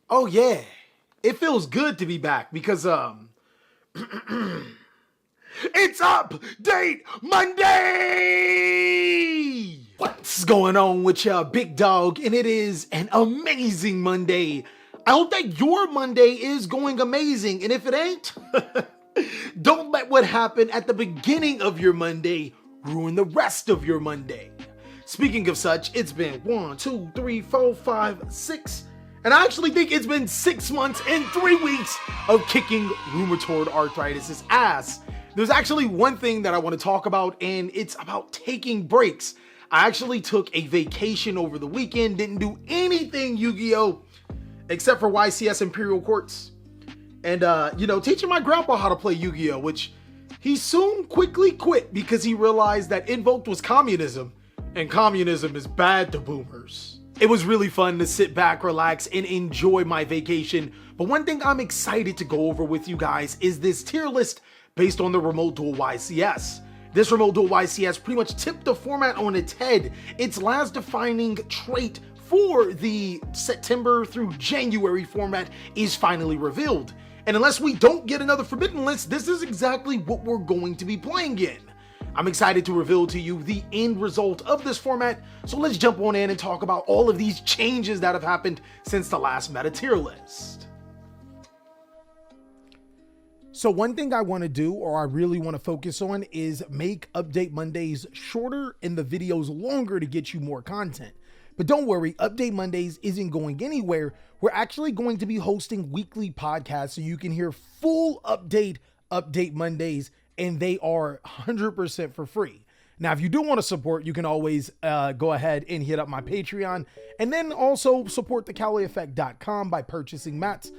Oh yeah, it feels good to be back because it's Update Monday. What's going on with ya, big dog? And it is an amazing Monday. I hope that your Monday is going amazing, and if it ain't, don't let what happened at the beginning of your Monday ruin the rest of your Monday. Speaking of such, it's been 1, 2, 3, 4, 5, 6. And I actually think it's been 6 months and 3 weeks of kicking rheumatoid arthritis' ass. There's actually one thing that I want to talk about, and it's about taking breaks. I actually took a vacation over the weekend, didn't do anything Yu-Gi-Oh! Except for YCS Imperial Courts. And, teaching my grandpa how to play Yu-Gi-Oh! Which he soon quickly quit because he realized that Invoked was communism, and communism is bad to boomers. It was really fun to sit back, relax, and enjoy my vacation. But one thing I'm excited to go over with you guys is this tier list based on the Remote Duel YCS. This Remote Duel YCS pretty much tipped the format on its head. Its last defining trait for the September through January format is finally revealed. And unless we don't get another Forbidden List, this is exactly what we're going to be playing in. I'm excited to reveal to you the end result of this format, so let's jump on in and talk about all of these changes that have happened since the last meta tier list. So one thing I want to do, or I really want to focus on, is make Update Mondays shorter and the videos longer to get you more content. But don't worry, Update Mondays isn't going anywhere. We're actually going to be hosting weekly podcasts so you can hear full Update Mondays, and they are 100% for free. Now, if you do want to support, you can always go ahead and hit up my Patreon, and then also support TheCaliEffect.com by purchasing mats,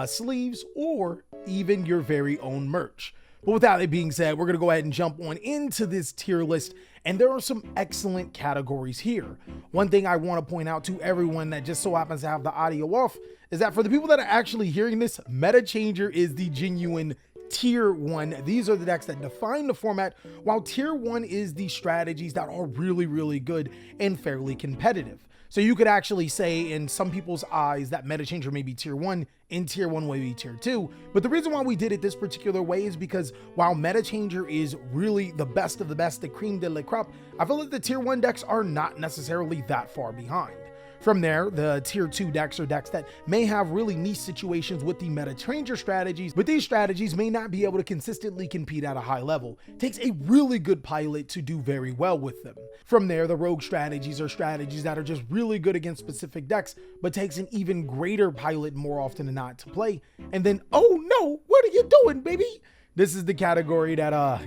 sleeves, or even your very own merch. But with that being said, we're going to go ahead and jump on into this tier list, and there are some excellent categories here. One thing I want to point out to everyone that just so happens to have the audio off is that for the people that are actually hearing this, Meta Changer is the genuine Tier 1. These are the decks that define the format, while Tier 1 is the strategies that are really, really good and fairly competitive. So you could actually say in some people's eyes that Meta Changer may be Tier 1 and Tier 1 may be Tier 2. But the reason why we did it this particular way is because while Meta Changer is really the best of the best, the cream de la crop, I feel like the Tier 1 decks are not necessarily that far behind. From there, the Tier 2 decks are decks that may have really niche situations with the Meta Changer strategies, but these strategies may not be able to consistently compete at a high level. It takes a really good pilot to do very well with them. From there, the rogue strategies are strategies that are just really good against specific decks, but takes an even greater pilot more often than not to play. And then, oh no, what are you doing, baby? This is the category that,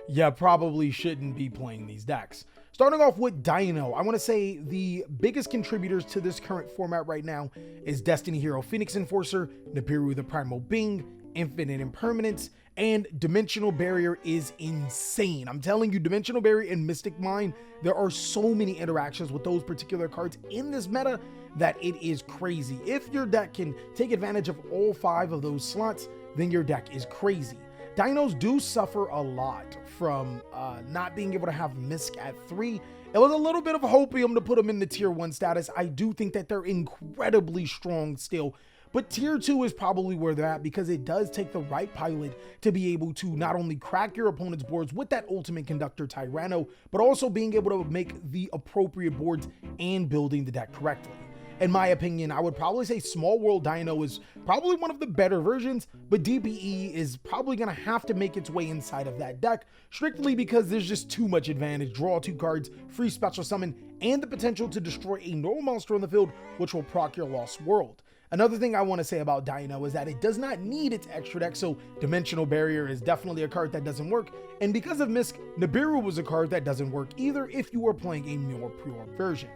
you probably shouldn't be playing these decks. Starting off with Dino, I want to say the biggest contributors to this current format right now is Destiny Hero Phoenix Enforcer, Nibiru the Primal Being, Infinite Impermanence, and Dimensional Barrier is insane. I'm telling you, Dimensional Barrier and Mystic Mine, there are so many interactions with those particular cards in this meta that it is crazy. If your deck can take advantage of all 5 of those slots, then your deck is crazy. Dinos do suffer a lot from not being able to have Misk at 3. It was a little bit of hopium to put them in the Tier 1 status. I do think that they're incredibly strong still, but Tier 2 is probably where they're at because it does take the right pilot to be able to not only crack your opponent's boards with that Ultimate Conductor Tyranno, but also being able to make the appropriate boards and building the deck correctly. In my opinion, I would probably say Small World Dino is probably one of the better versions, but DPE is probably going to have to make its way inside of that deck, strictly because there's just too much advantage. Draw 2 cards, free special summon, and the potential to destroy a normal monster on the field, which will proc your Lost World. Another thing I want to say about Dino is that it does not need its extra deck, so Dimensional Barrier is definitely a card that doesn't work, and because of Misk, Nibiru was a card that doesn't work either if you are playing a more pure version.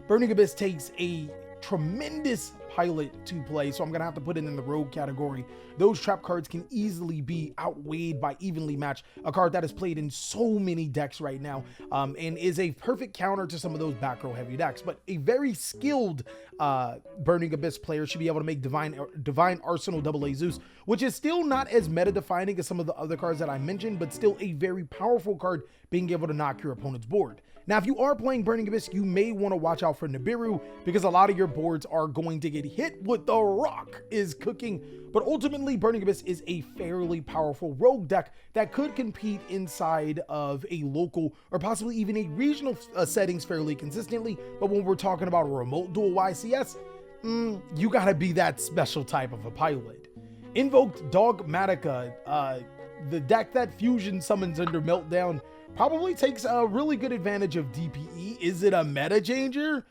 Burning Abyss takes a tremendous pilot to play, so I'm gonna have to put it in the rogue category. Those trap cards can easily be outweighed by Evenly Matched, a card that is played in so many decks right now, and is a perfect counter to some of those back row heavy decks. But a very skilled Burning Abyss player should be able to make Divine Arsenal AA Zeus, which is still not as meta defining as some of the other cards that I mentioned, but still a very powerful card being able to knock your opponent's board. Now, if you are playing Burning Abyss, you may want to watch out for Nibiru because a lot of your boards are going to get hit with the rock is cooking. But ultimately, Burning Abyss is a fairly powerful rogue deck that could compete inside of a local or possibly even a regional settings fairly consistently. But when we're talking about a remote duel YCS, you gotta be that special type of a pilot. Invoked Dogmatica, the deck that Fusion summons under Meltdown, probably takes a really good advantage of DPE. Is it a meta changer?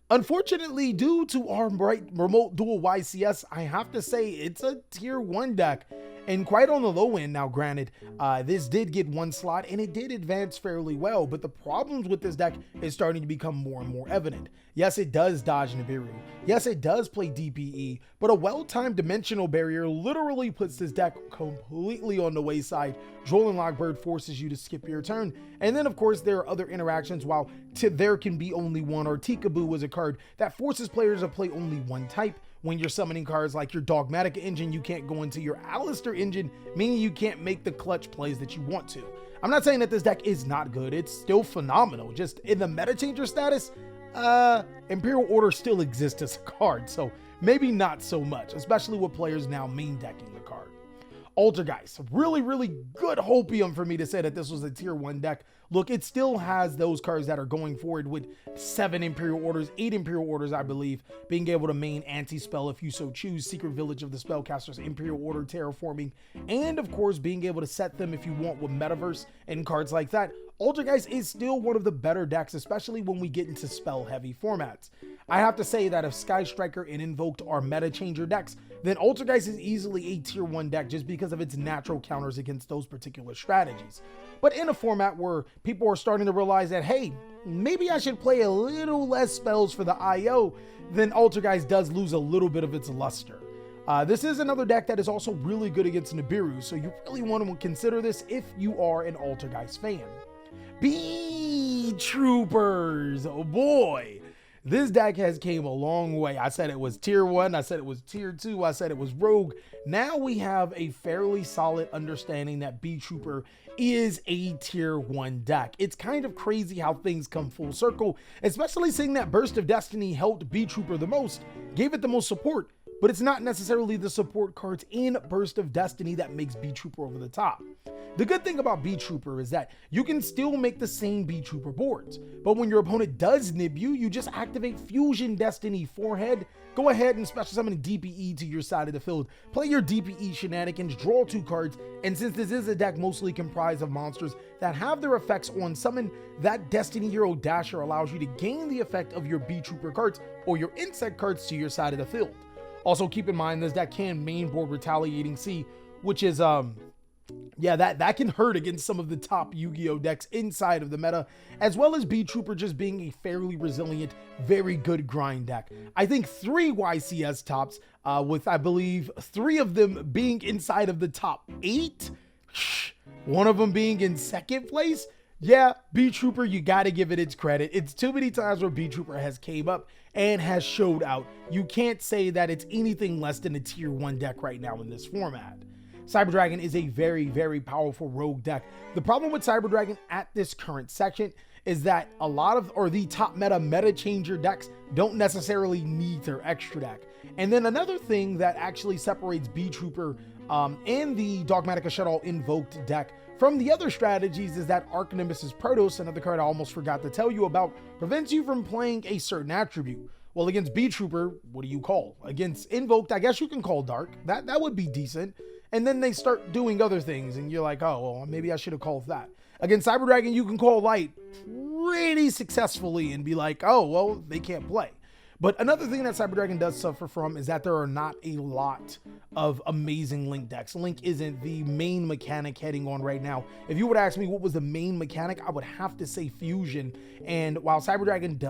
Unfortunately, due to our remote duel YCS, I have to say it's a tier 1 deck and quite on the low end. Now, granted, this did get 1 slot and it did advance fairly well, but the problems with this deck is starting to become more and more evident. Yes, it does dodge Nibiru. Yes, it does play DPE, but a well-timed dimensional barrier literally puts this deck completely on the wayside. Droll and Lockbird forces you to skip your turn. And then, of course, there are other interactions. While there can be only one, or Tikaboo is a card that forces players to play only one type. When you're summoning cards like your Dogmatica engine, you can't go into your Alistair engine, meaning you can't make the clutch plays that you want to. I'm not saying that this deck is not good. It's still phenomenal. Just in the meta changer status, Imperial Order still exists as a card, so maybe not so much, especially with players now main decking the card. Altergeist, really good hopium for me to say that this was a tier 1 deck. Look, it still has those cards that are going forward with 7 Imperial Orders, 8 Imperial Orders, I believe, being able to main anti-spell if you so choose, Secret Village of the Spellcasters, Imperial Order, Terraforming, and of course being able to set them if you want with Metaverse and cards like that. Altergeist is still one of the better decks, especially when we get into spell-heavy formats. I have to say that if Skystriker and Invoked are meta changer decks, then Altergeist is easily a tier 1 deck just because of its natural counters against those particular strategies. But in a format where people are starting to realize that, hey, maybe I should play a little less spells for the IO, then Altergeist does lose a little bit of its luster. This is another deck that is also really good against Nibiru, so you really want to consider this if you are an Altergeist fan. Bee Troopers, oh boy. This deck has came a long way. I said it was tier 1, I said it was tier 2, I said it was rogue. Now we have a fairly solid understanding that Bee Trooper is a tier 1 deck. It's kind of crazy how things come full circle, especially seeing that Burst of Destiny helped Bee Trooper the most, gave it the most support, but it's not necessarily the support cards in Burst of Destiny that makes Bee Trooper over the top. The good thing about Bee Trooper is that you can still make the same Bee Trooper boards, but when your opponent does nib you, you just activate Fusion Destiny Forehead, go ahead and special summon DPE to your side of the field, play your DPE shenanigans, draw 2 cards, and since this is a deck mostly comprised of monsters that have their effects on summon, that Destiny Hero Dasher allows you to gain the effect of your Bee Trooper cards or your insect cards to your side of the field. Also keep in mind this deck can mainboard Retaliating Sea, which is yeah, that can hurt against some of the top Yu-Gi-Oh decks inside of the meta, as well as Bee Trooper just being a fairly resilient, very good grind deck. I think 3 YCS tops, with I believe 3 of them being inside of the top 8, one of them being in 2nd place. Yeah, Bee Trooper, you gotta give it its credit. It's too many times where Bee Trooper has came up and has showed out. You can't say that it's anything less than a tier 1 deck right now in this format. Cyberdragon is a very powerful rogue deck. The problem with Cyberdragon at this current section is that a lot of, or the top meta changer decks don't necessarily need their extra deck. And then another thing that actually separates Bee Trooper and the Dogmatica Shuttle Invoked deck from the other strategies is that Arch Nemesis Protos, another card I almost forgot to tell you about, prevents you from playing a certain attribute. Well, against Bee Trooper, what do you call? Against Invoked, I guess you can call Dark. That would be decent. And then they start doing other things, and you're like, oh, well, maybe I should have called that. Against Cyberdragon, you can call Light pretty successfully and be like, oh, well, they can't play. But another thing that Cyberdragon does suffer from is that there are not a lot of amazing Link decks. Link isn't the main mechanic heading on right now. If you would ask me what was the main mechanic, I would have to say Fusion. And while Cyberdragon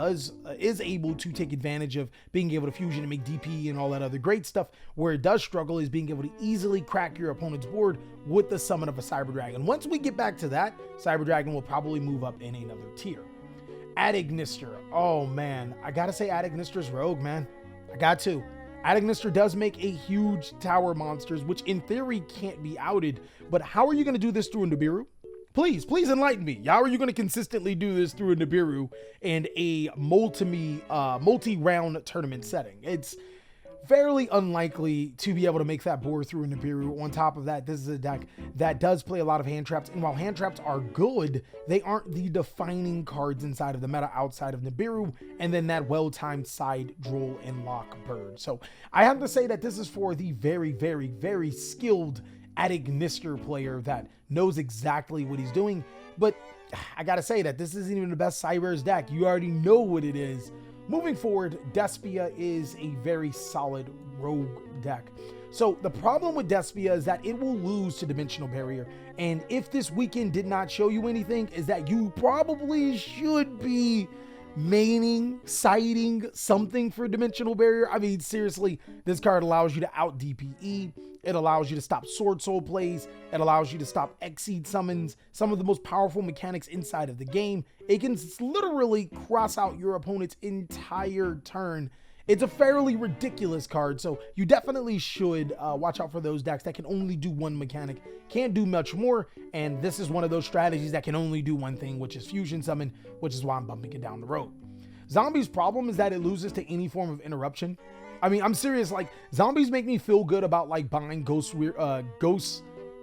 is able to take advantage of being able to fusion and make DP and all that other great stuff, where it does struggle is being able to easily crack your opponent's board with the summon of a Cyberdragon. Once we get back to that, Cyberdragon will probably move up in another tier. Adignister. Oh man, I gotta say Adignister's rogue, man. I got to. Adignister does make a huge tower monsters, which in theory can't be outed, but how are you gonna do this through Nibiru? Please enlighten me. How are you going to consistently do this through a Nibiru and a multi-round tournament setting? It's fairly unlikely to be able to make that board through a Nibiru. On top of that, this is a deck that does play a lot of hand traps, and while hand traps are good, they aren't the defining cards inside of the meta outside of Nibiru, and then that well-timed side Duel and lock bird. So I have to say that this is for the very skilled Ignister player that knows exactly what he's doing. But I gotta say that this isn't even the best Cybers deck. You already know what it is. Moving forward, Despia is a very solid rogue deck. So the problem with Despia is that it will lose to Dimensional Barrier. And if this weekend did not show you anything, is that you probably should be maining, citing something for Dimensional Barrier. I mean, seriously, this card allows you to out DPE. It allows you to stop Sword Soul plays. It allows you to stop Exceed summons, some of the most powerful mechanics inside of the game. It can literally cross out your opponent's entire turn. It's a fairly ridiculous card, so you definitely should watch out for those decks that can only do one mechanic, can't do much more, and this is one of those strategies that can only do one thing, which is Fusion Summon, which is why I'm bumping it down the road. Zombie's problem is that it loses to any form of interruption. I mean, I'm serious, like, zombies make me feel good about, like, buying Ghost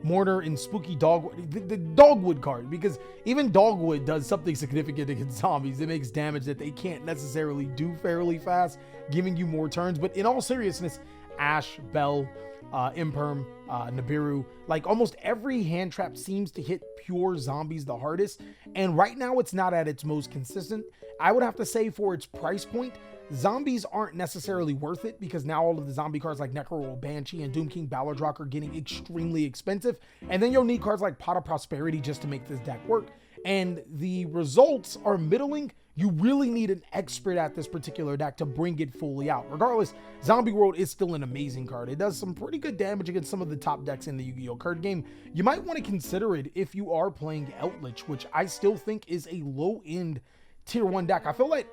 Mourner and Spooky Dogwood, the Dogwood card, because even Dogwood does something significant against zombies. It makes damage that they can't necessarily do fairly fast, giving you more turns. But in all seriousness, Ash, Bell, Imperm, Nibiru, like almost every hand trap seems to hit pure zombies the hardest. And right now it's not at its most consistent. I would have to say for its price point, zombies aren't necessarily worth it, because now all of the zombie cards like Necro Banshee and Doom King Balladrock are getting extremely expensive. And then you'll need cards like Pot of Prosperity just to make this deck work. And the results are middling. You really need an expert at this particular deck to bring it fully out. Regardless, Zombie World is still an amazing card. It does some pretty good damage against some of the top decks in the Yu-Gi-Oh card game. You might want to consider it if you are playing Eldritch, which I still think is a low-end tier 1 deck. I feel like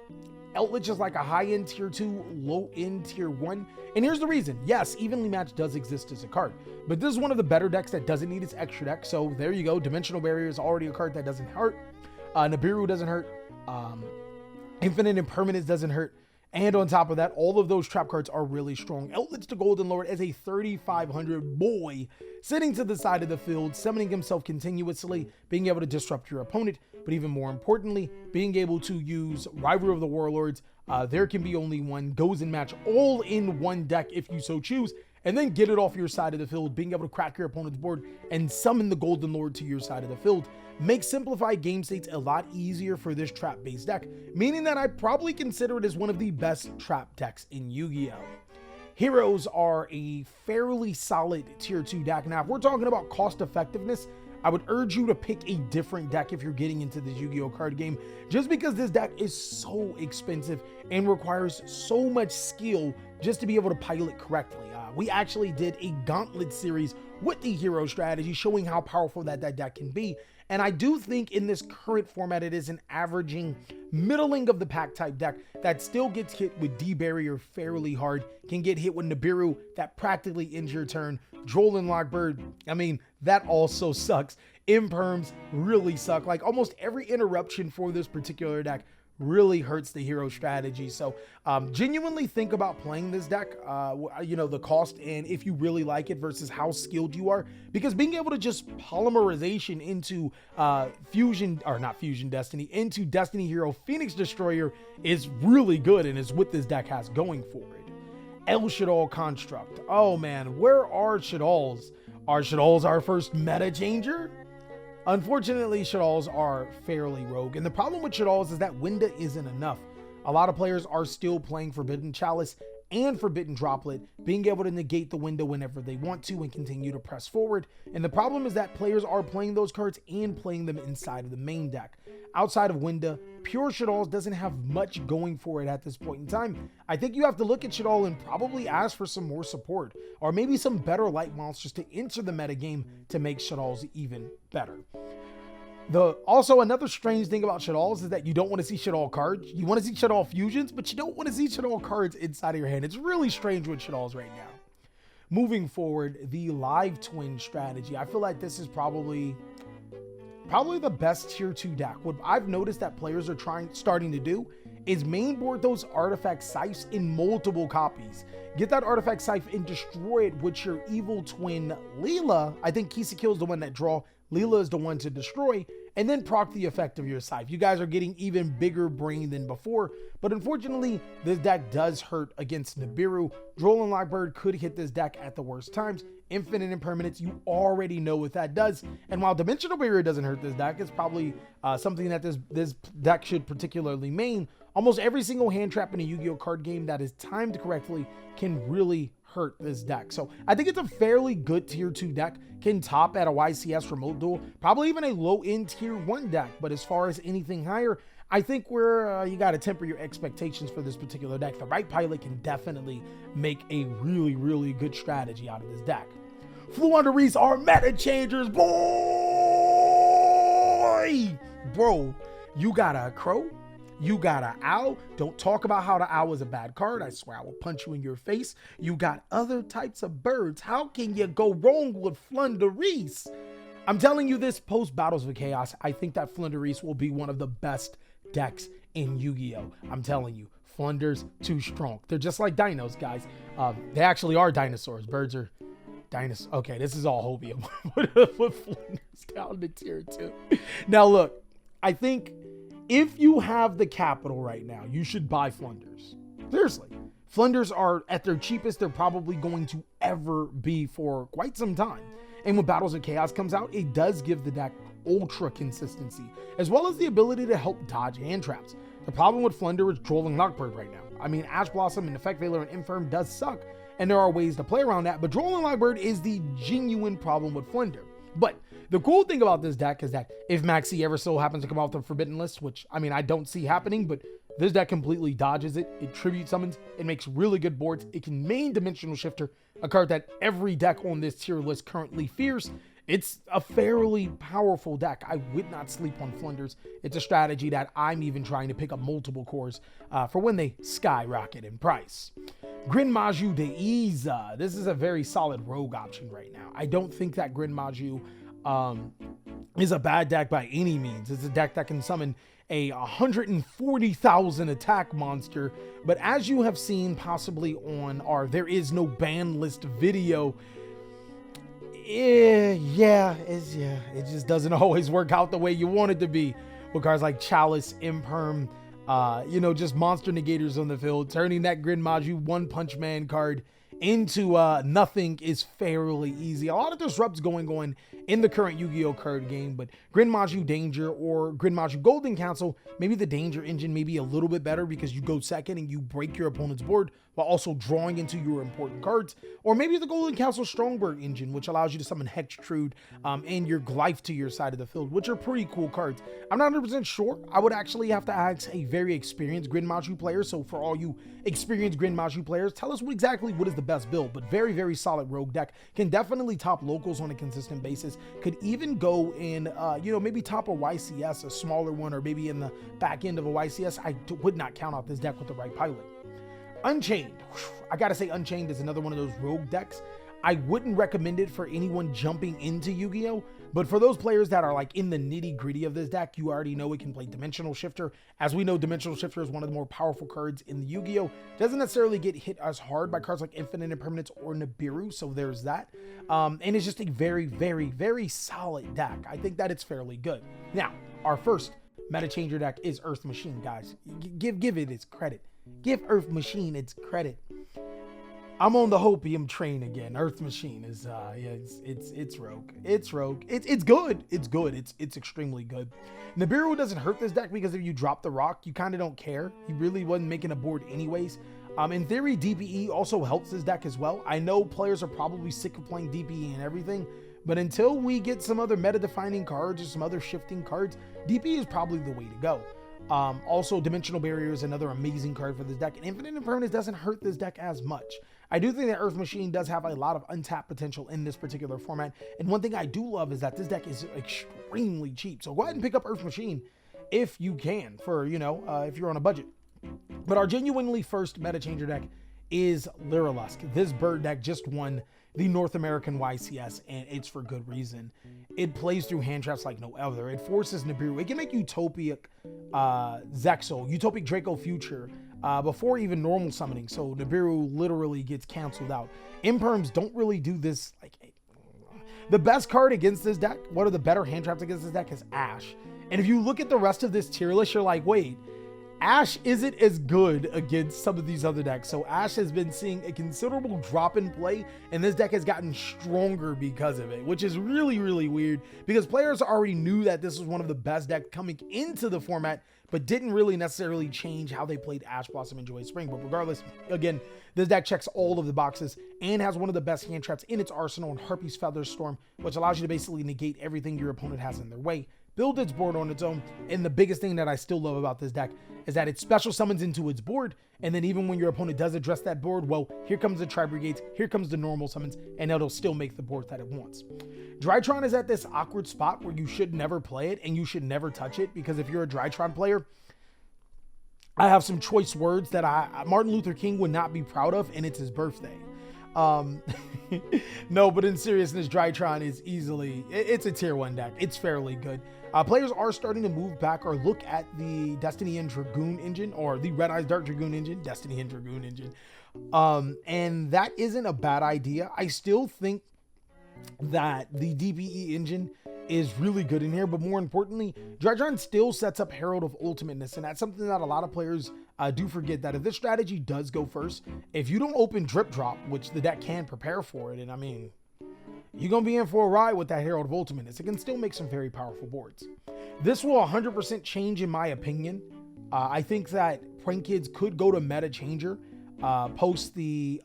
Eldritch is like a high-end tier 2, low-end tier 1. And here's the reason. Yes, Evenly Matched does exist as a card, but this is one of the better decks that doesn't need its extra deck. So there you go. Dimensional Barrier is already a card that doesn't hurt. Nibiru doesn't hurt. Infinite Impermanence doesn't hurt. And on top of that, all of those trap cards are really strong. Eldritch the Golden Lord as a 3,500 boy sitting to the side of the field, summoning himself continuously, being able to disrupt your opponent, but even more importantly, being able to use Rivalry of the Warlords. There can be only one, goes and match all in one deck if you so choose, and then get it off your side of the field, being able to crack your opponent's board and summon the Golden Lord to your side of the field. Makes simplified game states a lot easier for this trap-based deck, meaning that I probably consider it as one of the best trap decks in Yu-Gi-Oh! Heroes are a fairly solid tier 2 deck. Now, if we're talking about cost effectiveness, I would urge you to pick a different deck if you're getting into the Yu-Gi-Oh! Card game, just because this deck is so expensive and requires so much skill just to be able to pilot correctly. We actually did a gauntlet series with the hero strategy showing how powerful that deck can be. And I do think in this current format, it is an averaging middling of the pack type deck that still gets hit with D-Barrier fairly hard, can get hit with Nibiru that practically ends your turn. Droll and Lockbird, I mean, that also sucks. Imperms really suck. Like almost every interruption for this particular deck really hurts the hero strategy. So genuinely think about playing this deck, you know, the cost and if you really like it versus how skilled you are, because being able to just polymerization into into Destiny Hero Phoenix Destroyer is really good and is what this deck has going for it. El Shaddoll Construct. Oh man, where are Shaddolls? Are Shaddolls our first meta changer? Unfortunately, Shaddolls are fairly rogue, and the problem with Shaddolls is that Winda isn't enough. A lot of players are still playing Forbidden Chalice and Forbidden Droplet, being able to negate the window whenever they want to and continue to press forward. And the problem is that players are playing those cards and playing them inside of the main deck. Outside of Winda, pure Shaddolls doesn't have much going for it at this point in time. I think you have to look at Shaddoll and probably ask for some more support, or maybe some better light monsters to enter the metagame to make Shaddolls even better. Also, another strange thing about Shaddolls is that you don't want to see Shaddoll cards. You want to see Shaddoll fusions, but you don't want to see Shaddoll cards inside of your hand. It's really strange with Shaddolls right now. Moving forward, the Live Twin strategy. I feel like this is probably probably the best tier 2 deck. What I've noticed that players are starting to do is mainboard those artifact scythes in multiple copies. Get that artifact scythe and destroy it with your evil twin Leela. I think Kisakil is the one that draw. Leela is the one to destroy, and then proc the effect of your scythe. You guys are getting even bigger brain than before, but unfortunately, this deck does hurt against Nibiru. Droll and Lockbird could hit this deck at the worst times. Infinite Impermanence, you already know what that does. And while Dimensional Barrier doesn't hurt this deck, it's probably something that this deck should particularly main. Almost every single hand trap in a Yu-Gi-Oh card game that is timed correctly can really hurt this deck. So I think it's a fairly good tier 2 deck. Can top at a YCS remote duel, probably even a low end tier 1 deck. But as far as anything higher, I think you got to temper your expectations for this particular deck. The right pilot can definitely make a really, really good strategy out of this deck. Floowandereeze are meta changers, boy! Bro, you got a crow, you got an owl. Don't talk about how the owl is a bad card. I swear I will punch you in your face. You got other types of birds. How can you go wrong with Floowandereeze? I'm telling you this, post Battles of Chaos, I think that Floowandereeze will be one of the best decks in Yu-Gi-Oh! I'm telling you, Flunder's too strong. They're just like dinos, guys. They actually are dinosaurs. Birds are dinosaurs. Okay, this is all hopium. Put Flunder's down to tier 2. Now look, I think if you have the capital right now, you should buy Flunders. Seriously. Flunders are at their cheapest they're probably going to ever be for quite some time. And when Battles of Chaos comes out, it does give the deck ultra consistency, as well as the ability to help dodge hand traps. The problem with Flunder is Droll and Lockbird right now. I mean, Ash Blossom and Effect Veiler and Infirm does suck, and there are ways to play around that, but Droll and Lockbird is the genuine problem with Flunder. But the cool thing about this deck is that if Maxi ever so happens to come off the Forbidden List, which, I mean, I don't see happening, but this deck completely dodges it. It tribute summons. It makes really good boards. It can main Dimensional Shifter, a card that every deck on this tier list currently fears. It's a fairly powerful deck. I would not sleep on Flunders. It's a strategy that I'm even trying to pick up multiple cores for when they skyrocket in price. Grin Maju Deiza. This is a very solid rogue option right now. I don't think that Grin Maju is a bad deck by any means. It's a deck that can summon a 140,000 attack monster, but as you have seen possibly on our There Is No Ban List video, it just doesn't always work out the way you want it to be with cards like Chalice, Imperm, just monster negators on the field. Turning that Grin Maju One Punch Man card into nothing is fairly easy. A lot of disrupts going on in the current Yu-Gi-Oh card game, but Grin Maju Danger or Grin Maju Golden Council, maybe the Danger engine may be a little bit better because you go second and you break your opponent's board while also drawing into your important cards. Or maybe the Golden Council Strongberg engine, which allows you to summon Hextrude and your Glyph to your side of the field, which are pretty cool cards. I'm not 100% sure. I would actually have to ask a very experienced Grin Maju player. So for all you experienced Grin Maju players, tell us exactly what is the best build, but very, very solid rogue deck. Can definitely top locals on a consistent basis. Could even go in, maybe top a YCS, a smaller one, or maybe in the back end of a YCS. I would not count out this deck with the right pilot. Unchained. I gotta say, Unchained is another one of those rogue decks. I wouldn't recommend it for anyone jumping into Yu-Gi-Oh! But for those players that are like in the nitty gritty of this deck, you already know it can play Dimensional Shifter. As we know, Dimensional Shifter is one of the more powerful cards in the Yu-Gi-Oh! Doesn't necessarily get hit as hard by cards like Infinite Impermanence or Nibiru, so there's that. And it's just a very, very, very solid deck. I think that it's fairly good. Now, our first meta changer deck is Earth Machine, guys. Give it its credit. Give Earth Machine its credit. I'm on the hopium train again. Earth Machine is it's rogue. It's rogue. It's good. It's good. It's extremely good. Nibiru doesn't hurt this deck because if you drop the rock, you kind of don't care. He really wasn't making a board anyways. In theory, DPE also helps this deck as well. I know players are probably sick of playing DPE and everything, but until we get some other meta-defining cards or some other shifting cards, DPE is probably the way to go. Also, Dimensional Barrier is another amazing card for this deck, and Infinite Impermanence doesn't hurt this deck as much. I do think that Earth Machine does have a lot of untapped potential in this particular format, and one thing I do love is that this deck is extremely cheap. So go ahead and pick up Earth Machine if you can, for, if you're on a budget. But our genuinely first meta changer deck is Lyrilusk. This bird deck just won the North American YCS, and it's for good reason. It plays through hand traps like no other. It forces Nibiru. It can make Utopic Zexal, Utopic Draco Future before even normal summoning. So Nibiru literally gets canceled out. Imperms don't really do this. Like, the best card against this deck, one of the better hand traps against this deck, is Ash. And if you look at the rest of this tier list, you're like, wait, Ash isn't as good against some of these other decks. So Ash has been seeing a considerable drop in play, and this deck has gotten stronger because of it, which is really, really weird because players already knew that this was one of the best decks coming into the format, but didn't really necessarily change how they played Ash Blossom and Joy Spring. But regardless, again, this deck checks all of the boxes and has one of the best hand traps in its arsenal in Harpy's Feather Storm, which allows you to basically negate everything your opponent has in their way, build its board on its own. And the biggest thing that I still love about this deck is that it special summons into its board, and then even when your opponent does address that board, well, here comes the Trevor Gates, here comes the normal summons, and it'll still make the board that it wants. Drytron is at this awkward spot where you should never play it and you should never touch it, because if you're a Drytron player, I have some choice words that Martin Luther King would not be proud of, and it's his birthday. No, but in seriousness, Drytron is easily, it's a tier 1 deck. It's fairly good. Players are starting to move back or look at the Destiny and Dragoon engine, or the Red Eyes Dark Dragoon engine, Destiny and Dragoon engine. And that isn't a bad idea. I still think that the DPE engine is really good in here, but more importantly, Drytron still sets up Herald of Ultimateness, and that's something that a lot of players do forget, that if this strategy does go first, if you don't open Drip Drop, which the deck can prepare for it, and I mean, you're going to be in for a ride with that Herald of Ultimateness. It can still make some very powerful boards. This will 100% change in my opinion. I think that Prank Kids could go to Meta Changer post the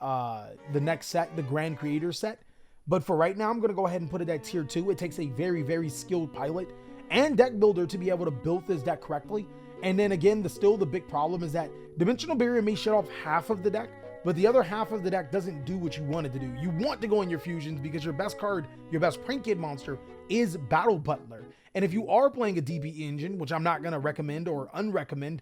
next set, the Grand Creator set. But for right now, I'm going to go ahead and put it at tier 2. It takes a very, very skilled pilot and deck builder to be able to build this deck correctly. And then again, still the big problem is that Dimensional Barrier may shut off half of the deck, but the other half of the deck doesn't do what you want it to do. You want to go in your fusions because your best card, your best Prank Kid monster is Battle Butler. And if you are playing a DP engine, which I'm not going to recommend or unrecommend,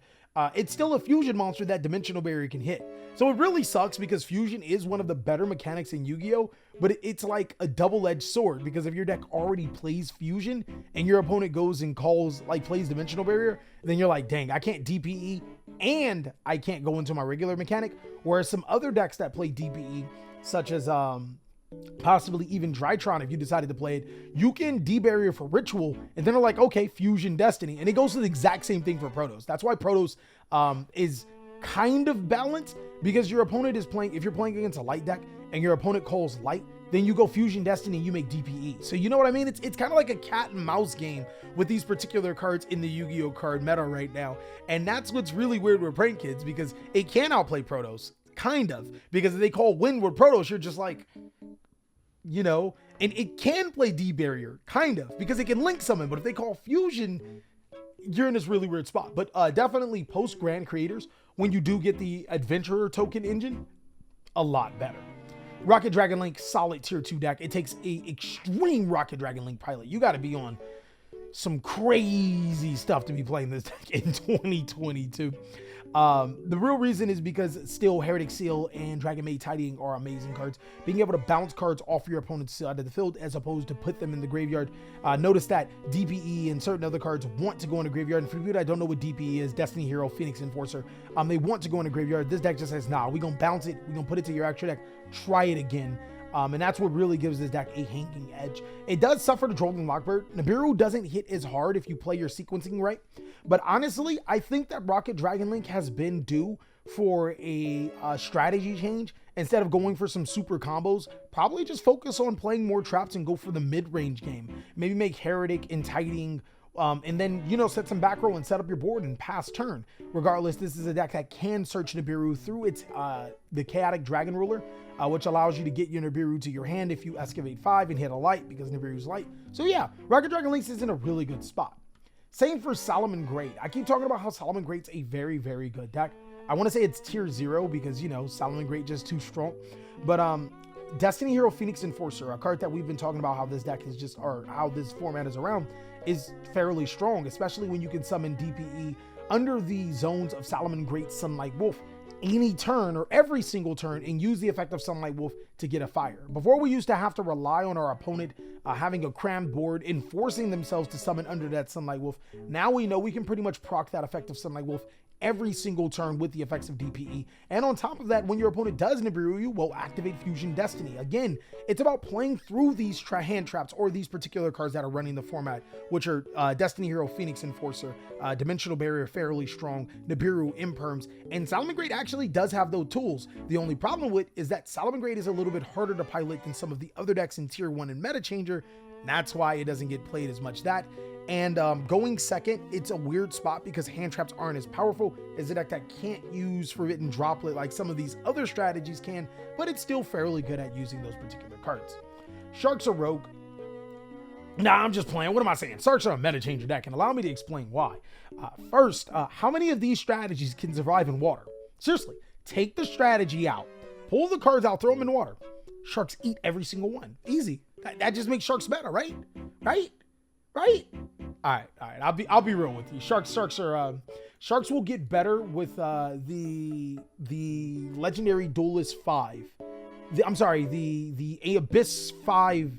it's still a fusion monster that Dimensional Barrier can hit. So it really sucks because fusion is one of the better mechanics in Yu-Gi-Oh, but it's like a double-edged sword, because if your deck already plays fusion and your opponent goes and plays Dimensional Barrier, then you're like, dang, I can't DPE and I can't go into my regular mechanic. Whereas some other decks that play DPE, such as possibly even Drytron, if you decided to play it, you can debarrier for Ritual, and then they're like, okay, Fusion Destiny. And it goes to the exact same thing for Protoss. That's why Protoss is kind of balanced, because your opponent is playing, if you're playing against a light deck and your opponent calls light, then you go Fusion Destiny, you make DPE. So you know what I mean? It's kind of like a cat and mouse game with these particular cards in the Yu-Gi-Oh card meta right now. And that's what's really weird with Prank Kids, because it can outplay Protoss, kind of, because if they call Windward Protoss, you're just like, you know, and it can play D-Barrier, kind of, because it can link summon, but if they call Fusion, you're in this really weird spot. But definitely post Grand Creators, when you do get the Adventurer token engine, a lot better. Rocket Dragon Link, solid tier 2 deck. It takes a extreme Rocket Dragon Link pilot. You got to be on some crazy stuff to be playing this deck in 2022. The real reason is because still Heretic Seal and Dragon Maid Tidying are amazing cards. Being able to bounce cards off your opponent's side of the field as opposed to put them in the graveyard. Notice that DPE and certain other cards want to go in the graveyard. And for people that don't know what DPE is, Destiny Hero, Phoenix Enforcer, they want to go in the graveyard. This deck just says, nah, we're going to bounce it. We're going to put it to your extra deck. Try it again. And that's what really gives this deck a hanging edge. It does suffer the Trolling Lockbird. Nibiru doesn't hit as hard if you play your sequencing right. But honestly, I think that Rocket Dragon Link has been due for a strategy change. Instead of going for some super combos, probably just focus on playing more traps and go for the mid-range game. Maybe make Heretic and Tidying, and then, you know, set some back row and set up your board and pass turn. Regardless, this is a deck that can search Nibiru through its the Chaotic Dragon Ruler, which allows you to get your Nibiru to your hand if you excavate 5 and hit a light, because Nibiru's light. So yeah, Rocket Dragon Links is in a really good spot. Same for Solomon Great. I keep talking about how Solomon Great's a very, very good deck. I want to say it's tier 0 because, you know, Solomon Great just too strong. But Destiny Hero Phoenix Enforcer, a card that we've been talking about how this deck is just, or how this format is around, is fairly strong, especially when you can summon DPE under the zones of Solomon Great Sunlight Wolf. any turn or every single turn and use the effect of Sunlight Wolf to get a fire. Before, we used to have to rely on our opponent having a crammed board and forcing themselves to summon under that Sunlight Wolf. Now we know we can pretty much proc that effect of Sunlight Wolf every single turn with the effects of DPE. And on top of that, when your opponent does Nibiru you, will activate Fusion Destiny. Again, it's about playing through these hand traps or these particular cards that are running the format, which are Destiny Hero, Phoenix Enforcer, Dimensional Barrier, Fairly Strong, Nibiru, Imperms, and Salamangreat actually does have those tools. The only problem with is that Salamangreat is a little bit harder to pilot than some of the other decks in Tier 1 and Meta Changer. That's why it doesn't get played as much. And going second, it's a weird spot because hand traps aren't as powerful as a deck that can't use Forbidden Droplet like some of these other strategies can, but it's still fairly good at using those particular cards. Sharks are rogue. Nah, I'm just playing. What am I saying? Sharks are a meta changer deck, and allow me to explain why. First, how many of these strategies can survive in water? Seriously, take the strategy out, pull the cards out, throw them in water. Sharks eat every single one. Easy. That just makes sharks better, right? Right? All right. I'll be real with you. Sharks will get better with the Legendary Duelist 5. The Abyss 5,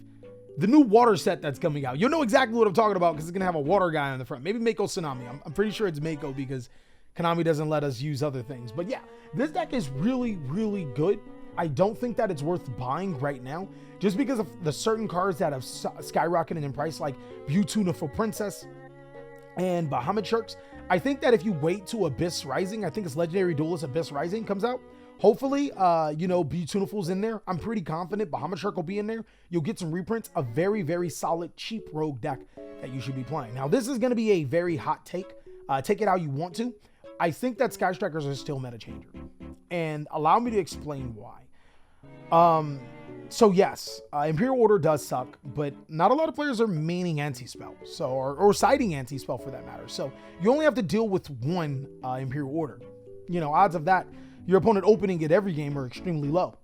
the new water set that's coming out. You'll know exactly what I'm talking about because it's gonna have a water guy on the front. Maybe Mako Tsunami. I'm pretty sure it's Mako because Konami doesn't let us use other things. But yeah, this deck is really, really good. I don't think that it's worth buying right now just because of the certain cards that have skyrocketed in price, like Beautuna for Princess and Bahamut Sharks. I think that if you wait to Abyss Rising, I think it's Legendary Duelist Abyss Rising comes out. Hopefully, Beautiful's in there. I'm pretty confident Bahamut Shark will be in there. You'll get some reprints, a very, very solid, cheap rogue deck that you should be playing. Now, this is going to be a very hot take. Take it how you want to. I think that Skystrikers are still meta changer. And allow me to explain why. So yes, Imperial Order does suck, but not a lot of players are maining anti-spell, or siding anti-spell for that matter. So you only have to deal with one Imperial Order. Odds of that, your opponent opening it every game are extremely low.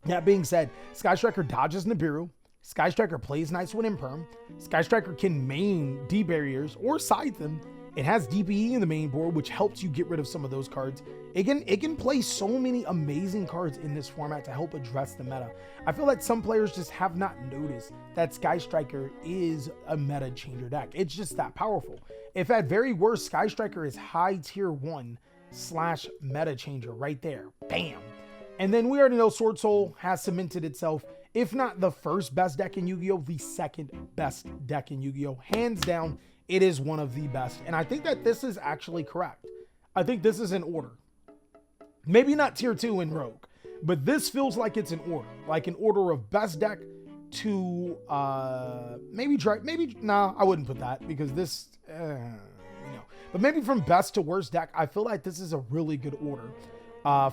That being said, Skystriker dodges Nibiru. Skystriker plays nice with Imperm. Skystriker can main D-barriers or side them. It has DPE in the main board, which helps you get rid of some of those cards. It can play so many amazing cards in this format to help address the meta. I feel like some players just have not noticed that Skystriker is a meta changer deck. It's just that powerful. If at very worst, Skystriker is high tier 1/meta changer right there. Bam. And then we already know Sword Soul has cemented itself, if not the first best deck in Yu-Gi-Oh!, the second best deck in Yu-Gi-Oh! Hands down, it is one of the best. And I think that this is actually correct. I think this is in order. Maybe not tier 2 in Rogue, but this feels like it's in order. Like an order of best deck to nah, I wouldn't put that because this, but maybe from best to worst deck, I feel like this is a really good order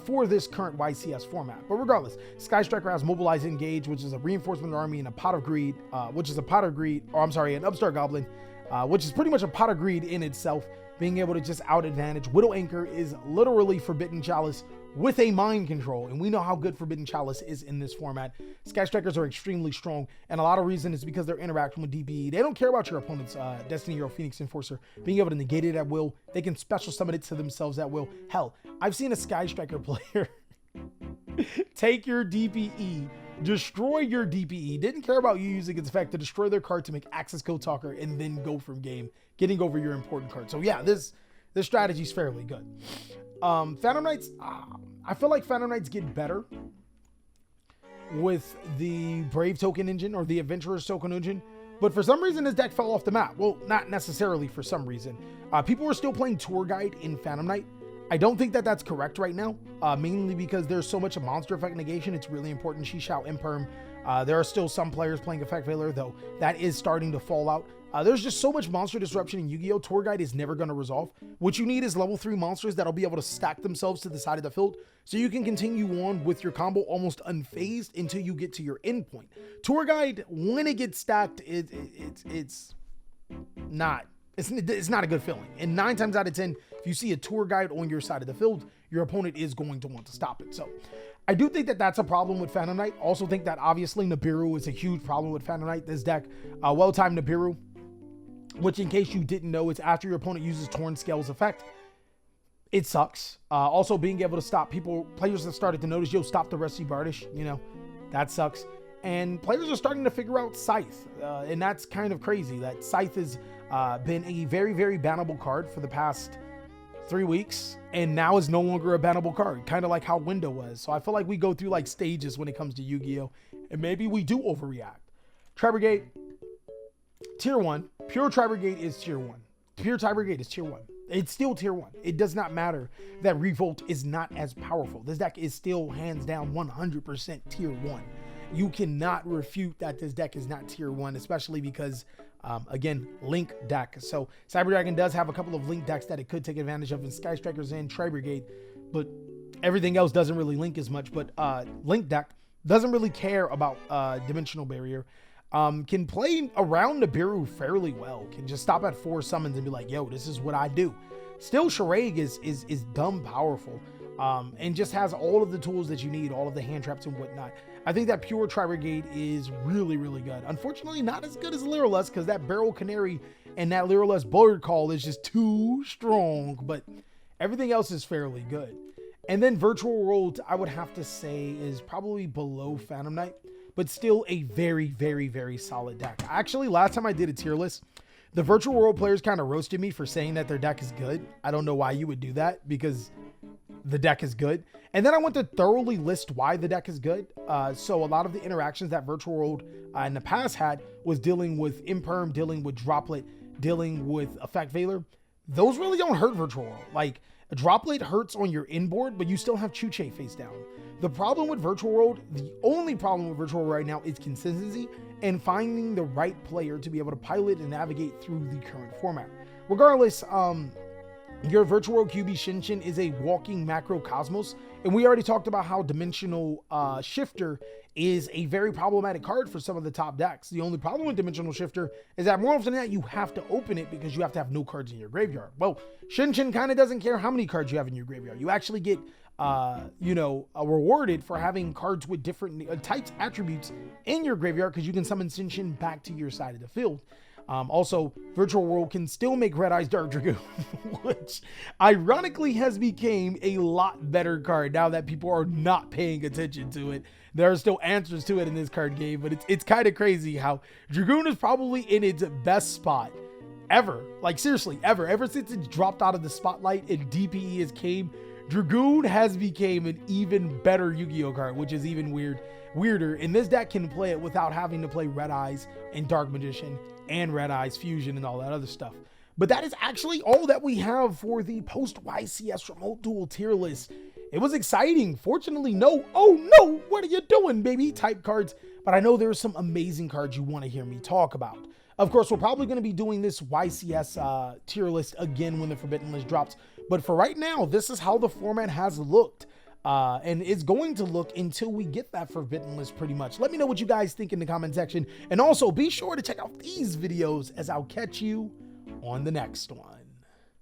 for this current YCS format. But regardless, Skystriker has Mobilize Engage, which is a reinforcement army, and a Pot of Greed, an Upstart Goblin, which is pretty much a Pot of Greed in itself, being able to just out advantage. Widow Anchor is literally Forbidden Chalice with a mind control, and we know how good Forbidden Chalice is in this format. Skystrikers are extremely strong, and a lot of reason is because they're interacting with DPE. They don't care about your opponent's Destiny Hero, Phoenix Enforcer, being able to negate it at will. They can special summon it to themselves at will. Hell, I've seen a Skystriker player take your DPE, destroy your DPE, didn't care about you using its effect to destroy their card to make Access Code Talker, and then go from game, getting over your important card. So yeah, this strategy is fairly good. Phantom Knights, I feel like Phantom Knights get better with the Brave token engine or the Adventurer's token engine, but for some reason this deck fell off the map. Well, not necessarily for some reason. People are still playing Tour Guide in Phantom Knight. I don't think that that's correct right now, mainly because there's so much of monster effect negation. It's really important. Shishao, Imperm. There are still some players playing Effect Veiler, though that is starting to fall out. There's just so much monster disruption in Yu-Gi-Oh! Tour Guide is never going to resolve. What you need is level 3 monsters that'll be able to stack themselves to the side of the field so you can continue on with your combo almost unfazed until you get to your end point. Tour Guide, when it gets stacked, it's not a good feeling. And 9 times out of 10, if you see a Tour Guide on your side of the field, your opponent is going to want to stop it. So I do think that that's a problem with Phantom Knight. Also think that obviously Nibiru is a huge problem with Phantom Knight. This deck, well-timed Nibiru, which in case you didn't know, it's after your opponent uses Torn Scale's effect. it sucks. Also being able to stop players that started to notice, yo, stop the Rusty Bardish, you know, that sucks. And players are starting to figure out Scythe, and that's kind of crazy that Scythe has been a very, very bannable card for the past 3 weeks, and now is no longer a bannable card, kind of like how Window was. So I feel like we go through like stages when it comes to Yu-Gi-Oh, and maybe we do overreact. Trevor Gate, tier 1. Pure Trevor Gate is tier 1. Pure Trevor Gate is tier 1. It's still tier 1. It does not matter that Revolt is not as powerful. This deck is still hands down 100% tier 1. You cannot refute that this deck is not tier 1, especially because, again, Link deck. So Cyberdragon does have a couple of Link decks that it could take advantage of in Skystrikers and Trevor Gate, but everything else doesn't really link as much. But Link deck doesn't really care about Dimensional Barrier. Can play around Nibiru fairly well. Can just stop at 4 summons and be like, yo, this is what I do. Still, Charade is dumb powerful. And just has all of the tools that you need, all of the hand traps and whatnot. I think that pure Trevor Gate is really, really good. Unfortunately, not as good as Lyralus, because that Barrel Canary and that Lyralus Bullet Call is just too strong, but everything else is fairly good. And then Virtual World, I would have to say, is probably below Phantom Knight, but still a very, very, very solid deck. Actually, last time I did a tier list, the Virtual World players kind of roasted me for saying that their deck is good. I don't know why you would do that, because the deck is good. And then I went to thoroughly list why the deck is good. So a lot of the interactions that Virtual World in the past had was dealing with Imperm, dealing with Droplet, dealing with Effect Veiler. Those really don't hurt Virtual World. Like, a Droplet hurts on your inboard, but you still have Chuche face down. The problem with Virtual World, the only problem with Virtual World right now is consistency and finding the right player to be able to pilot and navigate through the current format. Regardless, your Virtual World QB Shinshin is a walking macrocosmos, and we already talked about how Dimensional Shifter is a very problematic card for some of the top decks. The only problem with Dimensional Shifter is that more often than not, you have to open it because you have to have no cards in your graveyard. Well, Shinshin kind of doesn't care how many cards you have in your graveyard. You actually get, rewarded for having cards with different types, attributes in your graveyard because you can summon Shinshin back to your side of the field. Also, Virtual World can still make Red Eyes Dark Dragoon, which ironically has become a lot better card now that people are not paying attention to it. There are still answers to it in this card game, but it's kind of crazy how Dragoon is probably in its best spot ever. Like, seriously, ever since it's dropped out of the spotlight and DPE has came, Dragoon has become an even better Yu-Gi-Oh card, which is even weirder. And this deck can play it without having to play Red Eyes and Dark Magician and Red Eyes Fusion and all that other stuff. But that is actually all that we have for the post YCS Remote Duel tier list. It was exciting. Fortunately, no, oh no, what are you doing, baby type cards. But I know there's some amazing cards you want to hear me talk about. Of course, we're probably going to be doing this YCS tier list again when the Forbidden List drops. But for right now, this is how the format has looked. And it's going to look until we get that Forbidden List pretty much. Let me know what you guys think in the comment section. And also be sure to check out these videos as I'll catch you on the next one.